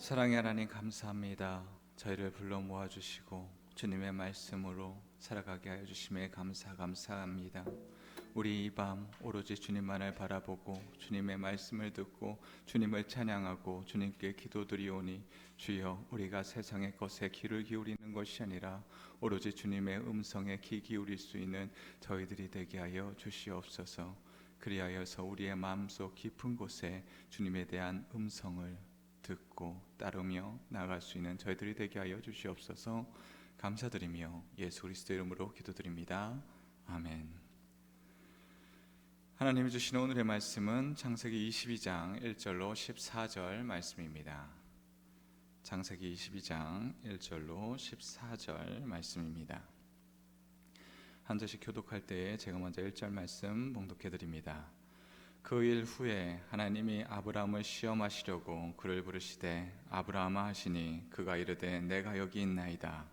사랑의 하나님 감사합니다. 저희를 불러 모아주시고 주님의 말씀으로 살아가게 하여 주심에 감사합니다. 우리 이 밤 오로지 주님만을 바라보고 주님의 말씀을 듣고 주님을 찬양하고 주님께 기도드리오니 주여, 우리가 세상의 것에 귀를 기울이는 것이 아니라 오로지 주님의 음성에 귀 기울일 수 있는 저희들이 되게 하여 주시옵소서. 그리하여서 우리의 마음속 깊은 곳에 주님에 대한 음성을 듣고 따르며 나아갈 수 있는 저희들이 되게 하여 주시옵소서. 감사드리며 예수 그리스도 이름으로 기도드립니다. 아멘. 하나님이 주시는 오늘의 말씀은 창세기 22장 1절로 14절 말씀입니다. 창세기 22장 1절로 14절 말씀입니다. 한 절씩 교독할 때에 제가 먼저 1절 말씀 봉독해 드립니다. 그 일 후에 하나님이 아브라함을 시험하시려고 그를 부르시되 아브라함아 하시니 그가 이르되 내가 여기 있나이다.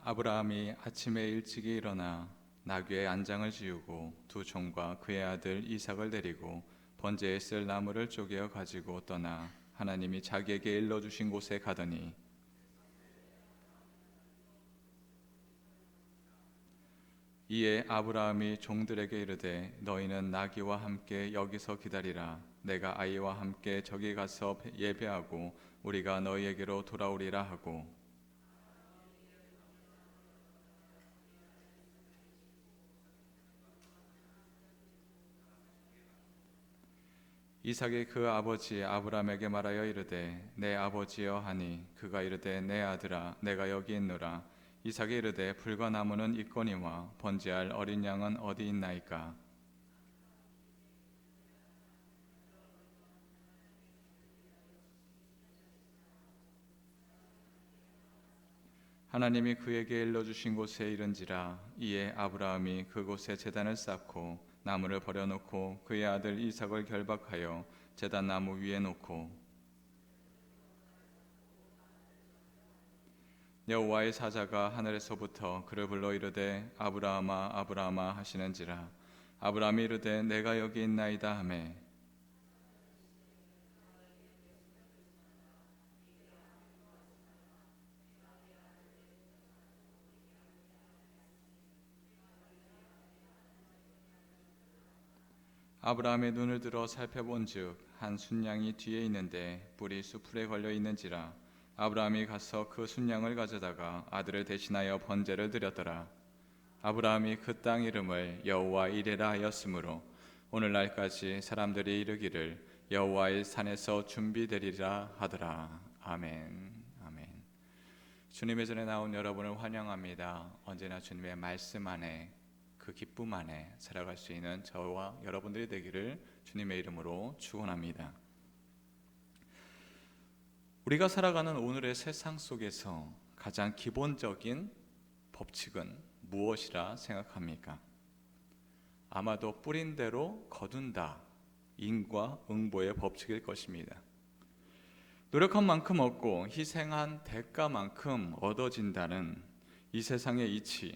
아브라함이 아침에 일찍이 일어나 나귀의 안장을 지우고 두 종과 그의 아들 이삭을 데리고 번제에 쓸 나무를 쪼개어 가지고 떠나 하나님이 자기에게 일러주신 곳에 가더니 이에 아브라함이 종들에게 이르되 너희는 나귀와 함께 여기서 기다리라. 내가 아이와 함께 저기 가서 예배하고 우리가 너희에게로 돌아오리라 하고 이삭이 그 아버지 아브라함에게 말하여 이르되 내 아버지여 하니 그가 이르되 내 아들아 내가 여기 있노라. 이삭이 이르되 불과 나무는 있거니와 번제할 어린 양은 어디 있나이까. 하나님이 그에게 일러주신 곳에 이른지라. 이에 아브라함이 그곳에 제단을 쌓고 나무를 버려놓고 그의 아들 이삭을 결박하여 제단 나무 위에 놓고 여호와의 사자가 하늘에서부터 그를 불러 이르되 아브라함아 아브라함아 하시는지라. 아브라함이 이르되 내가 여기 있나이다 하매 아브라함의 눈을 들어 살펴본즉 한 순양이 뒤에 있는데 뿔이 수풀에 걸려 있는지라. 아브라함이 가서 그 순양을 가져다가 아들을 대신하여 번제를 드렸더라. 아브라함이 그 땅 이름을 여호와 이레라 하였으므로 오늘날까지 사람들이 이르기를 여호와의 산에서 준비되리라 하더라. 아멘. 아멘. 주님의 전에 나온 여러분을 환영합니다. 언제나 주님의 말씀 안에 그 기쁨 안에 살아갈 수 있는 저와 여러분들이 되기를 주님의 이름으로 축원합니다. 우리가 살아가는 오늘의 세상 속에서 가장 기본적인 법칙은 무엇이라 생각합니까? 아마도 뿌린 대로 거둔다, 인과응보의 법칙일 것입니다. 노력한 만큼 얻고 희생한 대가만큼 얻어진다는 이 세상의 이치,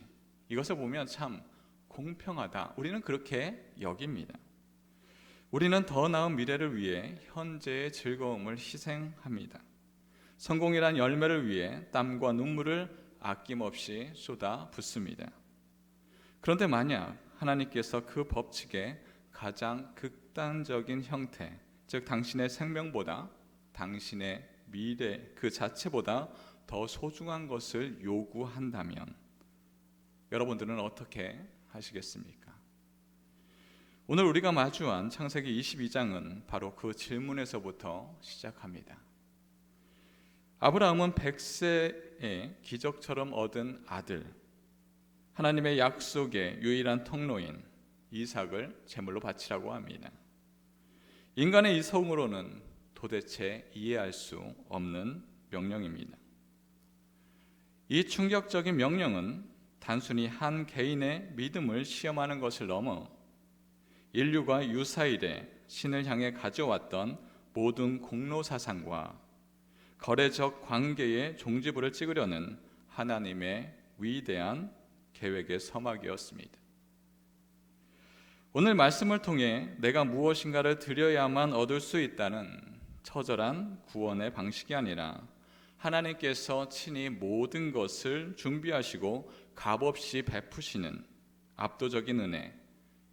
이것을 보면 참 공평하다, 우리는 그렇게 여깁니다. 우리는 더 나은 미래를 위해 현재의 즐거움을 희생합니다. 성공이란 열매를 위해 땀과 눈물을 아낌없이 쏟아 붓습니다. 그런데 만약 하나님께서 그 법칙의 가장 극단적인 형태, 즉 당신의 생명보다 당신의 미래 그 자체보다 더 소중한 것을 요구한다면 여러분들은 어떻게 하시겠습니까? 오늘 우리가 마주한 창세기 22장은 바로 그 질문에서부터 시작합니다. 아브라함은 100세에 기적처럼 얻은 아들, 하나님의 약속의 유일한 통로인 이삭을 제물로 바치라고 합니다. 인간의 이성으로는 도대체 이해할 수 없는 명령입니다. 이 충격적인 명령은 단순히 한 개인의 믿음을 시험하는 것을 넘어 인류가 유사일에 신을 향해 가져왔던 모든 공로 사상과 거래적 관계의 종지부를 찍으려는 하나님의 위대한 계획의 서막이었습니다. 오늘 말씀을 통해 내가 무엇인가를 드려야만 얻을 수 있다는 처절한 구원의 방식이 아니라 하나님께서 친히 모든 것을 준비하시고 값없이 베푸시는 압도적인 은혜,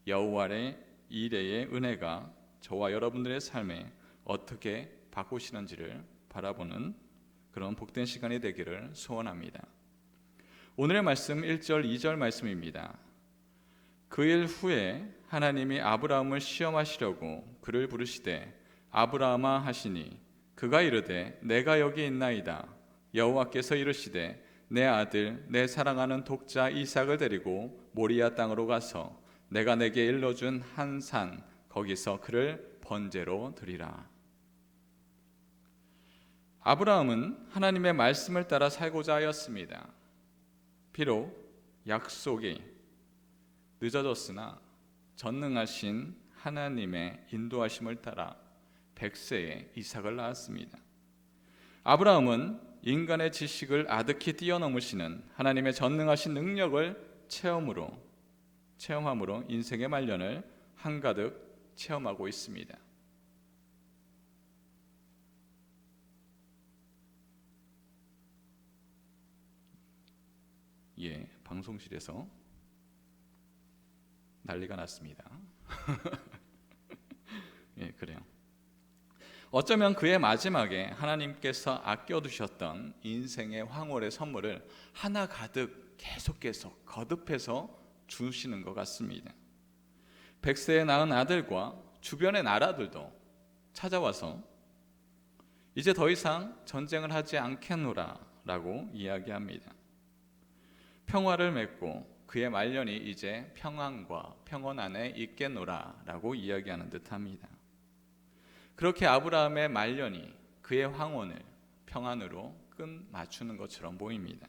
여호와의 이레의 은혜가 저와 여러분들의 삶에 어떻게 바꾸시는지를 바라보는 그런 복된 시간이 되기를 소원합니다. 오늘의 말씀 1절 2절 말씀입니다. 그 일 후에 하나님이 아브라함을 시험하시려고 그를 부르시되 아브라함아 하시니 그가 이르되 내가 여기 있나이다. 여호와께서 이르시되 내 아들 내 사랑하는 독자 이삭을 데리고 모리아 땅으로 가서 내가 내게 일러준 한 산 거기서 그를 번제로 드리라. 아브라함은 하나님의 말씀을 따라 살고자 하였습니다. 비록 약속이 늦어졌으나 전능하신 하나님의 인도하심을 따라 100세에 이삭을 낳았습니다. 아브라함은 인간의 지식을 아득히 뛰어넘으시는 하나님의 전능하신 능력을 체험함으로 인생의 말년을 한가득 체험하고 있습니다. 방송실에서 난리가 났습니다. 그래요. 어쩌면 그의 마지막에 하나님께서 아껴두셨던 인생의 황홀의 선물을 하나 가득 계속해서 거듭해서 주시는 것 같습니다. 100세에 낳은 아들과 주변의 나라들도 찾아와서 이제 더 이상 전쟁을 하지 않겠노라 라고 이야기합니다. 평화를 맺고 그의 말년이 이제 평안과 평온 안에 있겠노라 라고 이야기하는 듯합니다. 그렇게 아브라함의 말년이 그의 황혼을 평안으로 끝맞추는 것처럼 보입니다.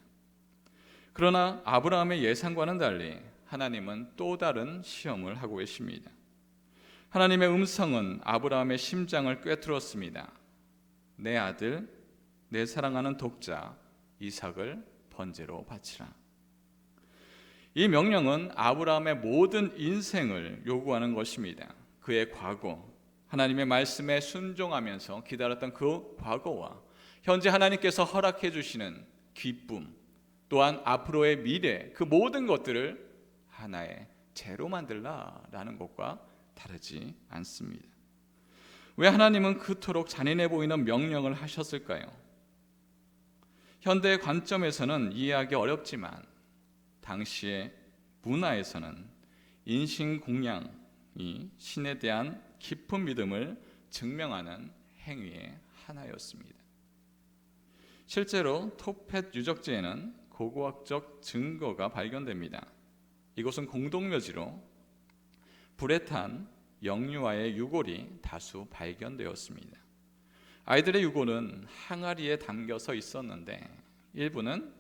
그러나 아브라함의 예상과는 달리 하나님은 또 다른 시험을 하고 계십니다. 하나님의 음성은 아브라함의 심장을 꿰뚫었습니다. 내 아들, 내 사랑하는 독자 이삭을 번제로 바치라. 이 명령은 아브라함의 모든 인생을 요구하는 것입니다. 그의 과거, 하나님의 말씀에 순종하면서 기다렸던 그 과거와 현재 하나님께서 허락해 주시는 기쁨, 또한 앞으로의 미래, 그 모든 것들을 하나의 재로 만들라라는 것과 다르지 않습니다. 왜 하나님은 그토록 잔인해 보이는 명령을 하셨을까요? 현대의 관점에서는 이해하기 어렵지만 당시의 문화에서는 인신공양이 신에 대한 깊은 믿음을 증명하는 행위의 하나였습니다. 실제로 토펫 유적지에는 고고학적 증거가 발견됩니다. 이곳은 공동묘지로 불에 탄 영유아의 유골이 다수 발견되었습니다. 아이들의 유골은 항아리에 담겨서 있었는데 일부는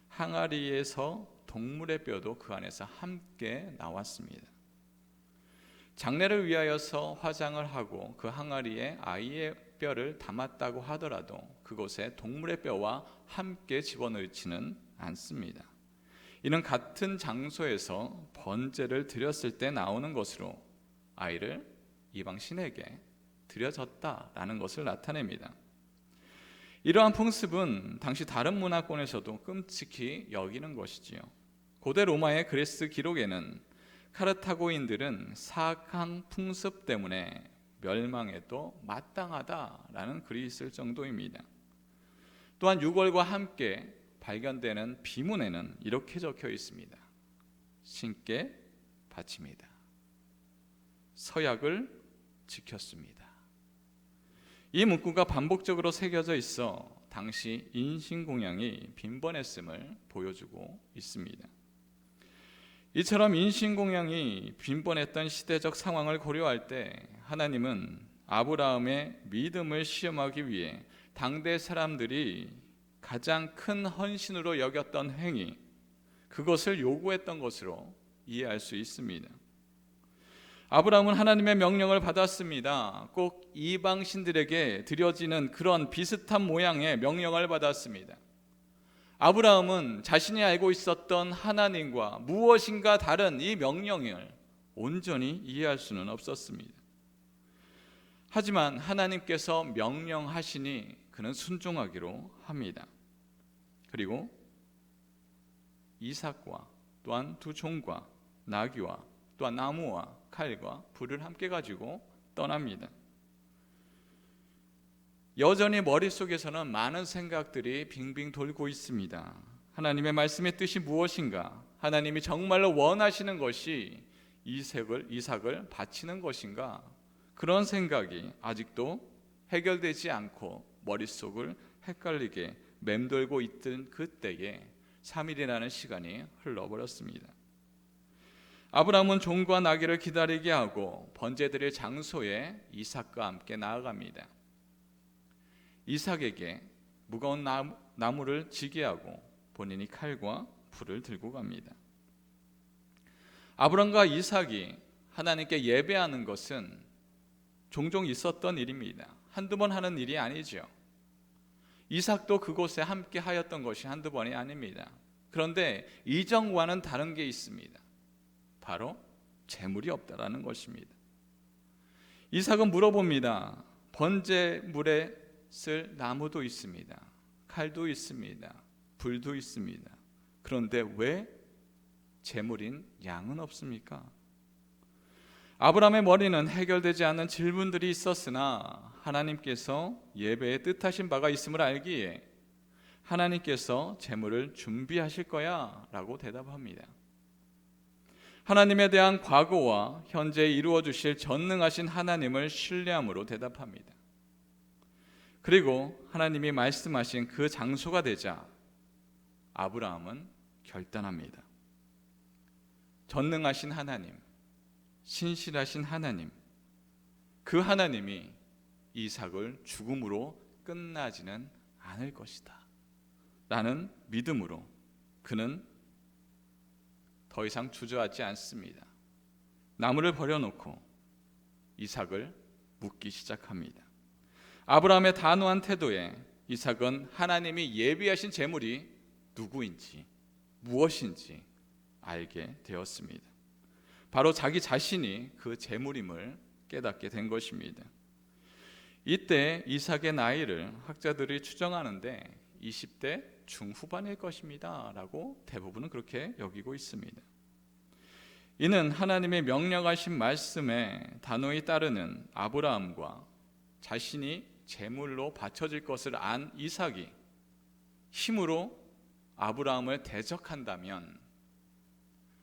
항아리에서 동물의 뼈도 그 안에서 함께 나왔습니다. 장례를 위하여서 화장을 하고 그 항아리에 아이의 뼈를 담았다고 하더라도 그곳에 동물의 뼈와 함께 집어넣지는 않습니다. 이는 같은 장소에서 번제를 드렸을 때 나오는 것으로 아이를 이방 신에게 드려졌다라는 것을 나타냅니다. 이러한 풍습은 당시 다른 문화권에서도 끔찍히 여기는 것이지요. 고대 로마의 그리스 기록에는 카르타고인들은 사악한 풍습 때문에 멸망에도 마땅하다라는 글이 있을 정도입니다. 또한 유골과 함께 발견되는 비문에는 이렇게 적혀 있습니다. 신께 바칩니다. 서약을 지켰습니다. 이 문구가 반복적으로 새겨져 있어 당시 인신공양이 빈번했음을 보여주고 있습니다. 이처럼 인신공양이 빈번했던 시대적 상황을 고려할 때 하나님은 아브라함의 믿음을 시험하기 위해 당대 사람들이 가장 큰 헌신으로 여겼던 행위, 그것을 요구했던 것으로 이해할 수 있습니다. 아브라함은 하나님의 명령을 받았습니다. 꼭 이방신들에게 드려지는 그런 비슷한 모양의 명령을 받았습니다. 아브라함은 자신이 알고 있었던 하나님과 무엇인가 다른 이 명령을 온전히 이해할 수는 없었습니다. 하지만 하나님께서 명령하시니 그는 순종하기로 합니다. 그리고 이삭과 또한 두 종과 나귀와 또한 나무와 칼과 불을 함께 가지고 떠납니다. 여전히 머릿속에서는 많은 생각들이 빙빙 돌고 있습니다. 하나님의 말씀의 뜻이 무엇인가? 하나님이 정말로 원하시는 것이 이삭을 바치는 것인가? 그런 생각이 아직도 해결되지 않고 머릿속을 헷갈리게 맴돌고 있던 그때에 3일이라는 시간이 흘러버렸습니다. 아브라함은 종과 나귀를 기다리게 하고 번제드릴 장소에 이삭과 함께 나아갑니다. 이삭에게 무거운 나무를 지게 하고 본인이 칼과 불을 들고 갑니다. 아브라함과 이삭이 하나님께 예배하는 것은 종종 있었던 일입니다. 한두 번 하는 일이 아니죠. 이삭도 그곳에 함께 하였던 것이 한두 번이 아닙니다. 그런데 이전과는 다른 게 있습니다. 바로 재물이 없다라는 것입니다. 이삭은 물어봅니다. 번제물에 쓸 나무도 있습니다. 칼도 있습니다. 불도 있습니다. 그런데 왜 재물인 양은 없습니까? 아브라함의 머리는 해결되지 않는 질문들이 있었으나 하나님께서 예배에 뜻하신 바가 있음을 알기에 하나님께서 재물을 준비하실 거야 라고 대답합니다. 하나님에 대한 과거와 현재에 이루어 주실 전능하신 하나님을 신뢰함으로 대답합니다. 그리고 하나님이 말씀하신 그 장소가 되자 아브라함은 결단합니다. 전능하신 하나님, 신실하신 하나님, 그 하나님이 이삭을 죽음으로 끝나지는 않을 것이다 라는 믿음으로 그는 더 이상 주저하지 않습니다. 나무를 버려놓고 이삭을 묻기 시작합니다. 아브라함의 단호한 태도에 이삭은 하나님이 예비하신 재물이 누구인지 무엇인지 알게 되었습니다. 바로 자기 자신이 그 재물임을 깨닫게 된 것입니다. 이때 이삭의 나이를 학자들이 추정하는데 20대 중후반일 것입니다 라고 대부분은 그렇게 여기고 있습니다. 이는 하나님의 명령하신 말씀에 단호히 따르는 아브라함과 자신이 제물로 바쳐질 것을 안 이삭이 힘으로 아브라함을 대적한다면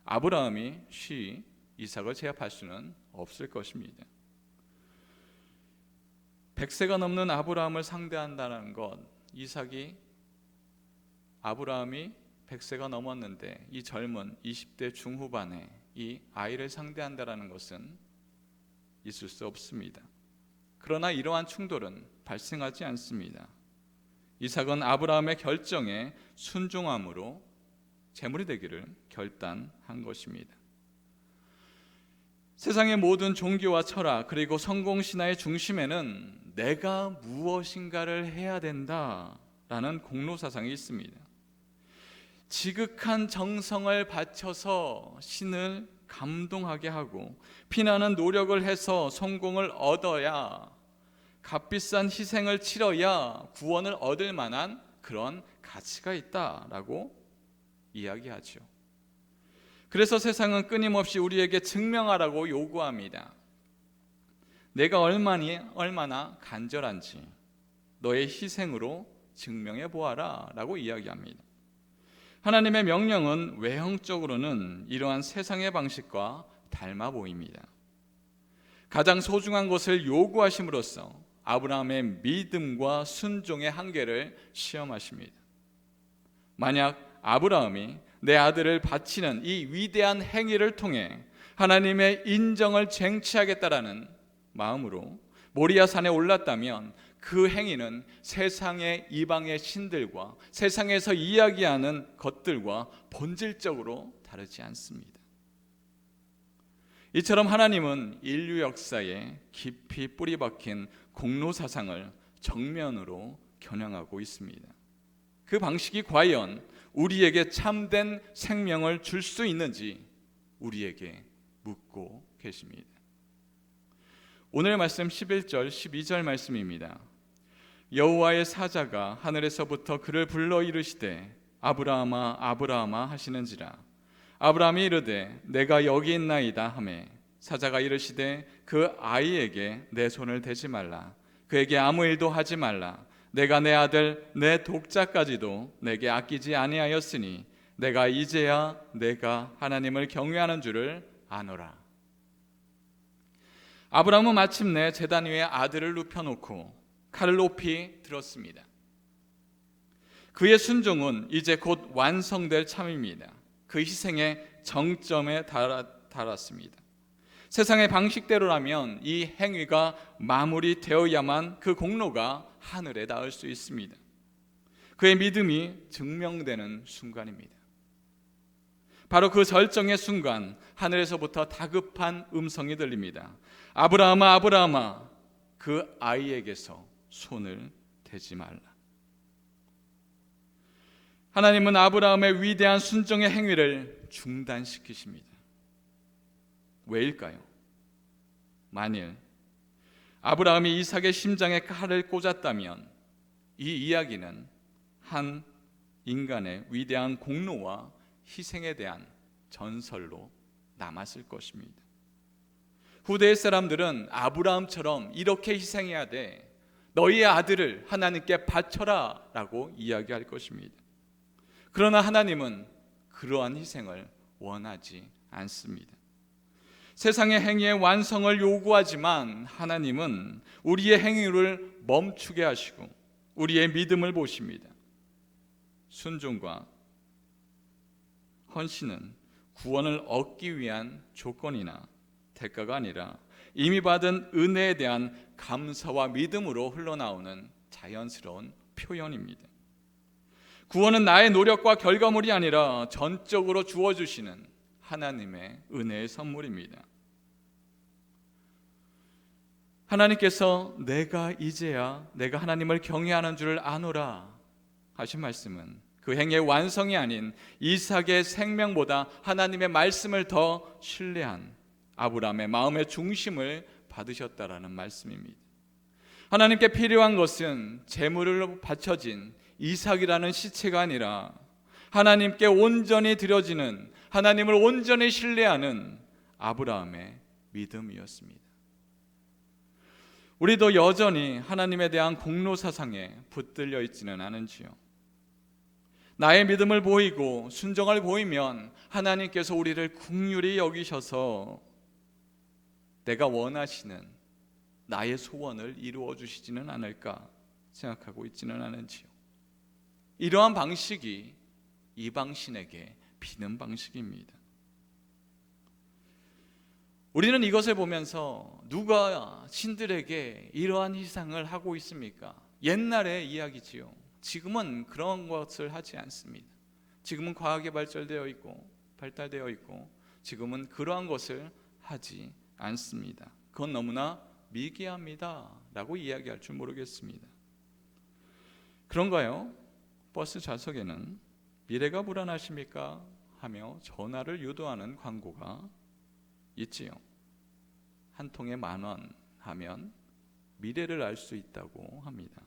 아브라함이 쉬이 이삭을 제압할 수는 없을 것입니다. 100세가 넘는 아브라함을 상대한다는 것, 아브라함이 100세가 넘었는데 이 젊은 20대 중후반에 이 아이를 상대한다는 것은 있을 수 없습니다. 그러나 이러한 충돌은 발생하지 않습니다. 이삭은 아브라함의 결정에 순종함으로 제물이 되기를 결단한 것입니다. 세상의 모든 종교와 철학 그리고 성공신화의 중심에는 내가 무엇인가를 해야 된다라는 공로사상이 있습니다. 지극한 정성을 바쳐서 신을 감동하게 하고 피나는 노력을 해서 성공을 얻어야 값비싼 희생을 치러야 구원을 얻을 만한 그런 가치가 있다라고 이야기하죠. 그래서 세상은 끊임없이 우리에게 증명하라고 요구합니다. 내가 얼마나 간절한지 너의 희생으로 증명해 보아라 라고 이야기합니다. 하나님의 명령은 외형적으로는 이러한 세상의 방식과 닮아 보입니다. 가장 소중한 것을 요구하심으로써 아브라함의 믿음과 순종의 한계를 시험하십니다. 만약 아브라함이 내 아들을 바치는 이 위대한 행위를 통해 하나님의 인정을 쟁취하겠다라는 마음으로 모리아 산에 올랐다면 그 행위는 세상의 이방의 신들과 세상에서 이야기하는 것들과 본질적으로 다르지 않습니다. 이처럼 하나님은 인류 역사에 깊이 뿌리 박힌 공로사상을 정면으로 겨냥하고 있습니다. 그 방식이 과연 우리에게 참된 생명을 줄 수 있는지 우리에게 묻고 계십니다. 오늘 말씀 11절 12절 말씀입니다. 여호와의 사자가 하늘에서부터 그를 불러 이르시되 아브라함아 아브라함아 하시는지라. 아브라함이 이르되 내가 여기 있나이다 하매 사자가 이르시되 그 아이에게 내 손을 대지 말라. 그에게 아무 일도 하지 말라. 내가 내 아들 내 독자까지도 내게 아끼지 아니하였으니 내가 이제야 내가 하나님을 경외하는 줄을 아노라. 아브라함은 마침내 제단 위에 아들을 눕혀놓고 칼을 높이 들었습니다. 그의 순종은 이제 곧 완성될 참입니다. 그 희생의 정점에 달았습니다. 세상의 방식대로라면 이 행위가 마무리되어야만 그 공로가 하늘에 닿을 수 있습니다. 그의 믿음이 증명되는 순간입니다. 바로 그 절정의 순간 하늘에서부터 다급한 음성이 들립니다. 아브라함아 아브라함아 그 아이에게서 손을 대지 말라. 하나님은 아브라함의 위대한 순종의 행위를 중단시키십니다. 왜일까요? 만일 아브라함이 이삭의 심장에 칼을 꽂았다면 이 이야기는 한 인간의 위대한 공로와 희생에 대한 전설로 남았을 것입니다. 후대의 사람들은 아브라함처럼 이렇게 희생해야 돼, 너희의 아들을 하나님께 바쳐라 라고 이야기할 것입니다. 그러나 하나님은 그러한 희생을 원하지 않습니다. 세상의 행위의 완성을 요구하지만 하나님은 우리의 행위를 멈추게 하시고 우리의 믿음을 보십니다. 순종과 헌신은 구원을 얻기 위한 조건이나 대가가 아니라 이미 받은 은혜에 대한 감사와 믿음으로 흘러나오는 자연스러운 표현입니다. 구원은 나의 노력과 결과물이 아니라 전적으로 주어주시는 하나님의 은혜의 선물입니다. 하나님께서 내가 이제야 내가 하나님을 경외하는 줄을 아노라 하신 말씀은 그 행의 완성이 아닌 이삭의 생명보다 하나님의 말씀을 더 신뢰한 아브라함의 마음의 중심을 받으셨다라는 말씀입니다. 하나님께 필요한 것은 제물로 바쳐진 이삭이라는 시체가 아니라 하나님께 온전히 드려지는, 하나님을 온전히 신뢰하는 아브라함의 믿음이었습니다. 우리도 여전히 하나님에 대한 공로 사상에 붙들려 있지는 않은지요? 나의 믿음을 보이고 순종을 보이면 하나님께서 우리를 긍휼히 여기셔서 내가 원하시는 나의 소원을 이루어 주시지는 않을까 생각하고 있지는 않은지요? 이러한 방식이 이방신에게 비는 방식입니다. 우리는 이것을 보면서 누가 신들에게 이러한 희생을 하고 있습니까? 옛날의 이야기지요. 지금은 그런 것을 하지 않습니다. 지금은 과학이 발달되어 있고 지금은 그러한 것을 하지 않습니다. 그건 너무나 미개합니다 라고 이야기할 줄 모르겠습니다. 그런가요? 버스 좌석에는 미래가 불안하십니까? 하며 전화를 유도하는 광고가 있지요. 한 통에 10,000원 하면 미래를 알 수 있다고 합니다.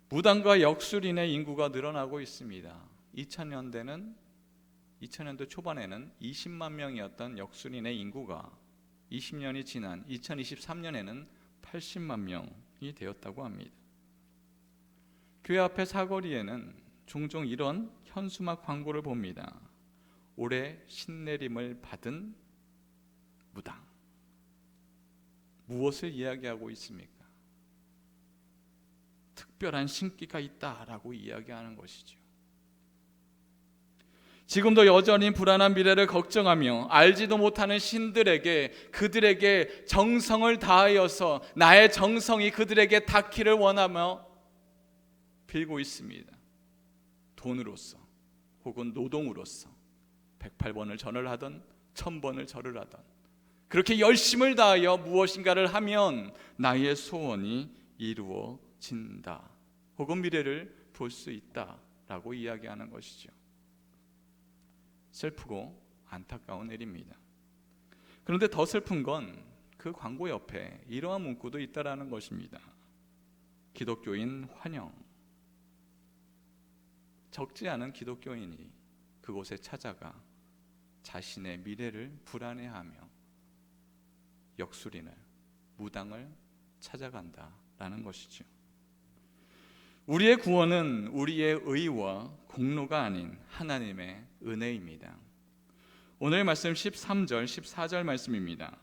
무당과 역술인의 인구가 늘어나고 있습니다. 2000년대 초반에는 20만 명이었던 역술인의 인구가 20년이 지난 2023년에는 80만 명이 되었다고 합니다. 교회 앞의 사거리에는 종종 이런 현수막 광고를 봅니다. 올해 신내림을 받은 무당. 무엇을 이야기하고 있습니까? 특별한 신기가 있다라고 이야기하는 것이죠. 지금도 여전히 불안한 미래를 걱정하며 알지도 못하는 신들에게 그들에게 정성을 다하여서 나의 정성이 그들에게 닿기를 원하며 빌고 있습니다. 돈으로서 혹은 노동으로서 108번을 전을 하던 1000번을 절을 하던 그렇게 열심을 다하여 무엇인가를 하면 나의 소원이 이루어진다 혹은 미래를 볼 수 있다라고 이야기하는 것이죠. 슬프고 안타까운 일입니다. 그런데 더 슬픈 건 그 광고 옆에 이러한 문구도 있다라는 것입니다. 기독교인 환영. 적지 않은 기독교인이 그곳에 찾아가 자신의 미래를 불안해하며 역술인을, 무당을 찾아간다라는 것이죠. 우리의 구원은 우리의 의와 공로가 아닌 하나님의 은혜입니다. 오늘 말씀 13절, 14절 말씀입니다.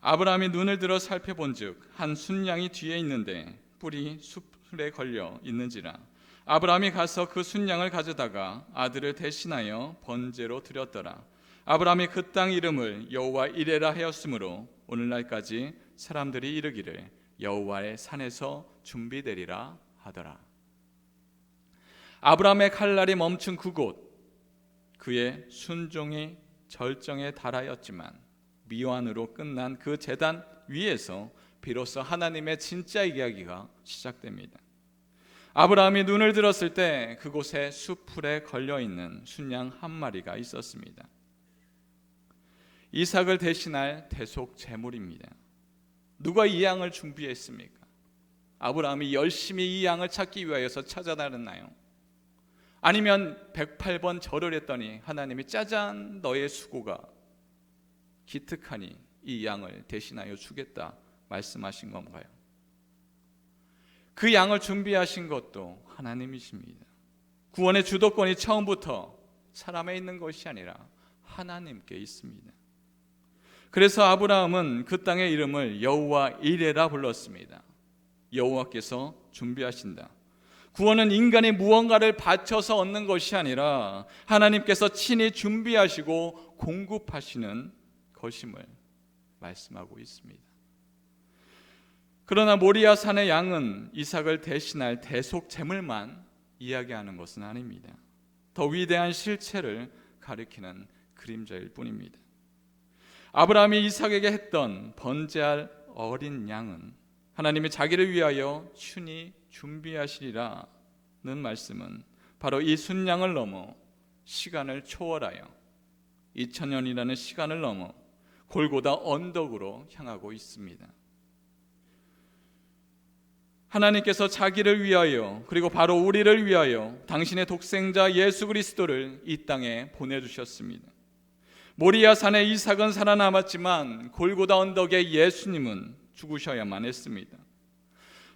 아브라함이 눈을 들어 살펴본즉 한 순양이 뒤에 있는데 뿔이 숯불에 걸려 있는지라. 아브라함이 가서 그 순양을 가져다가 아들을 대신하여 번제로 드렸더라. 아브라함이 그 땅 이름을 여호와 이레라 하였으므로 오늘날까지 사람들이 이르기를 여호와의 산에서 준비되리라 하더라. 아브라함의 칼날이 멈춘 그곳, 그의 순종이 절정에 달하였지만 미완으로 끝난 그 제단 위에서 비로소 하나님의 진짜 이야기가 시작됩니다. 아브라함이 눈을 들었을 때 그곳에 숯불에 걸려있는 순양 한 마리가 있었습니다. 이삭을 대신할 대속 제물입니다. 누가 이 양을 준비했습니까? 아브라함이 열심히 이 양을 찾기 위하여서 찾아다녔나요? 아니면 108번 절을 했더니 하나님이 짜잔 너의 수고가 기특하니 이 양을 대신하여 주겠다 말씀하신 건가요? 그 양을 준비하신 것도 하나님이십니다. 구원의 주도권이 처음부터 사람에 있는 것이 아니라 하나님께 있습니다. 그래서 아브라함은 그 땅의 이름을 여호와 이레라 불렀습니다. 여호와께서 준비하신다. 구원은 인간이 무언가를 바쳐서 얻는 것이 아니라 하나님께서 친히 준비하시고 공급하시는 것임을 말씀하고 있습니다. 그러나 모리아 산의 양은 이삭을 대신할 대속 제물만 이야기하는 것은 아닙니다. 더 위대한 실체를 가리키는 그림자일 뿐입니다. 아브라함이 이삭에게 했던 번제할 어린 양은 하나님이 자기를 위하여 친히 준비하시리라는 말씀은 바로 이 순양을 넘어 시간을 초월하여 2000년이라는 시간을 넘어 골고다 언덕으로 향하고 있습니다. 하나님께서 자기를 위하여 그리고 바로 우리를 위하여 당신의 독생자 예수 그리스도를 이 땅에 보내주셨습니다. 모리아 산에 이삭은 살아남았지만 골고다 언덕에 예수님은 죽으셔야만 했습니다.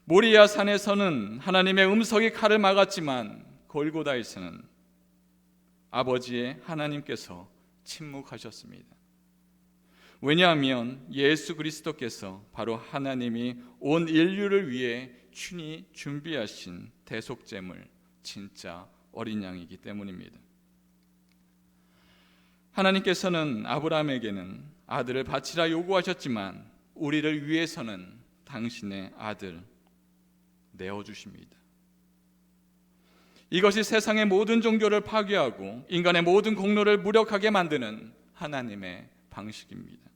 모리아 산에서는 하나님의 음성이 칼을 막았지만 골고다에서는 아버지의 하나님께서 침묵하셨습니다. 왜냐하면 예수 그리스도께서 바로 하나님이 온 인류를 위해 친히 준비하신 대속제물, 진짜 어린 양이기 때문입니다. 하나님께서는 아브라함에게는 아들을 바치라 요구하셨지만 우리를 위해서는 당신의 아들 내어주십니다. 이것이 세상의 모든 종교를 파괴하고 인간의 모든 공로를 무력하게 만드는 하나님의 방식입니다.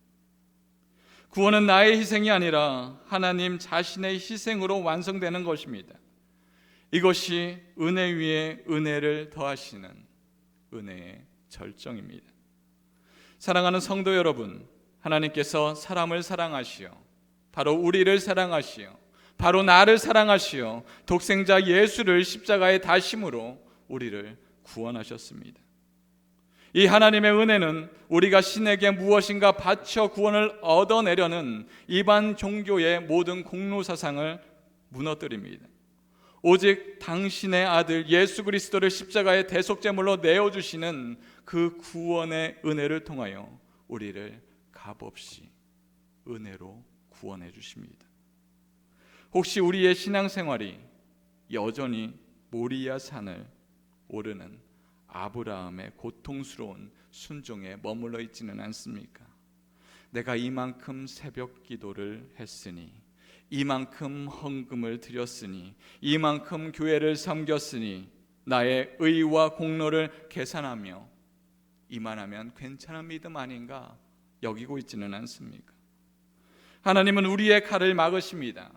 구원은 나의 희생이 아니라 하나님 자신의 희생으로 완성되는 것입니다. 이것이 은혜 위에 은혜를 더하시는 은혜의 절정입니다. 사랑하는 성도 여러분, 하나님께서 사람을 사랑하시어 바로 우리를 사랑하시어 바로 나를 사랑하시어 독생자 예수를 십자가에 다심으로 우리를 구원하셨습니다. 이 하나님의 은혜는 우리가 신에게 무엇인가 바쳐 구원을 얻어내려는 이반 종교의 모든 공로사상을 무너뜨립니다. 오직 당신의 아들 예수 그리스도를 십자가의 대속제물로 내어주시는 그 구원의 은혜를 통하여 우리를 값없이 은혜로 구원해 주십니다. 혹시 우리의 신앙생활이 여전히 모리아 산을 오르는 아브라함의 고통스러운 순종에 머물러 있지는 않습니까? 내가 이만큼 새벽 기도를 했으니, 이만큼 헌금을 드렸으니, 이만큼 교회를 섬겼으니 나의 의와 공로를 계산하며 이만하면 괜찮은 믿음 아닌가 여기고 있지는 않습니까? 하나님은 우리의 칼을 막으십니다.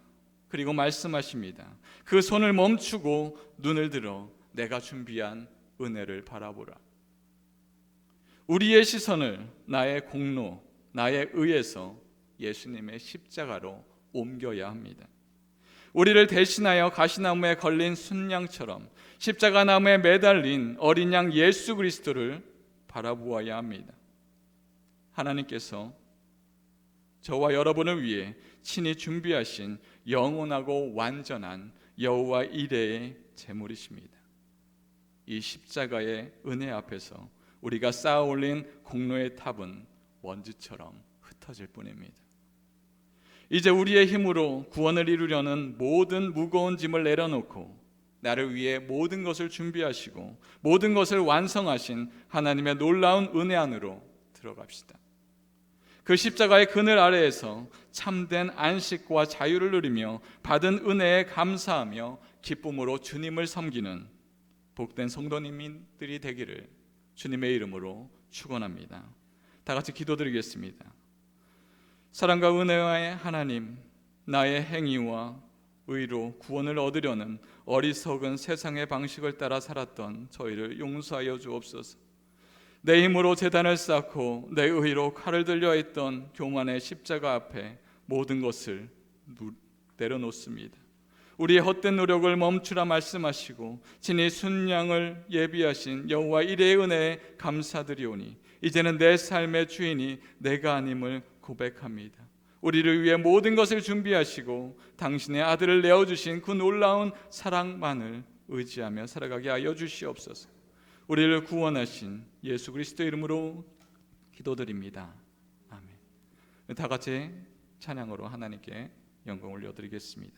그리고 말씀하십니다. 그 손을 멈추고 눈을 들어 내가 준비한 은혜를 바라보라. 우리의 시선을 나의 공로, 나의 의에서 예수님의 십자가로 옮겨야 합니다. 우리를 대신하여 가시나무에 걸린 순양처럼 십자가 나무에 매달린 어린 양 예수 그리스도를 바라보아야 합니다. 하나님께서 저와 여러분을 위해 친히 준비하신 영원하고 완전한 여호와 이레의 제물이십니다. 이 십자가의 은혜 앞에서 우리가 쌓아 올린 공로의 탑은 먼지처럼 흩어질 뿐입니다. 이제 우리의 힘으로 구원을 이루려는 모든 무거운 짐을 내려놓고 나를 위해 모든 것을 준비하시고 모든 것을 완성하신 하나님의 놀라운 은혜 안으로 들어갑시다. 그 십자가의 그늘 아래에서 참된 안식과 자유를 누리며 받은 은혜에 감사하며 기쁨으로 주님을 섬기는 복된 성도님들이 되기를 주님의 이름으로 축원합니다. 다 같이 기도드리겠습니다. 사랑과 은혜의 하나님, 나의 행위와 의로 구원을 얻으려는 어리석은 세상의 방식을 따라 살았던 저희를 용서하여 주옵소서. 내 힘으로 제단을 쌓고 내 의로 칼을 들려 했던 교만의 십자가 앞에 모든 것을 내려놓습니다. 우리의 헛된 노력을 멈추라 말씀하시고 친히 순양을 예비하신 여호와 이레의 은혜에 감사드리오니 이제는 내 삶의 주인이 내가 아님을 고백합니다. 우리를 위해 모든 것을 준비하시고 당신의 아들을 내어주신 그 놀라운 사랑만을 의지하며 살아가게 하여 주시옵소서. 우리를 구원하신 예수 그리스도 이름으로 기도드립니다. 아멘. 다 같이 찬양으로 하나님께 영광을 올려드리겠습니다.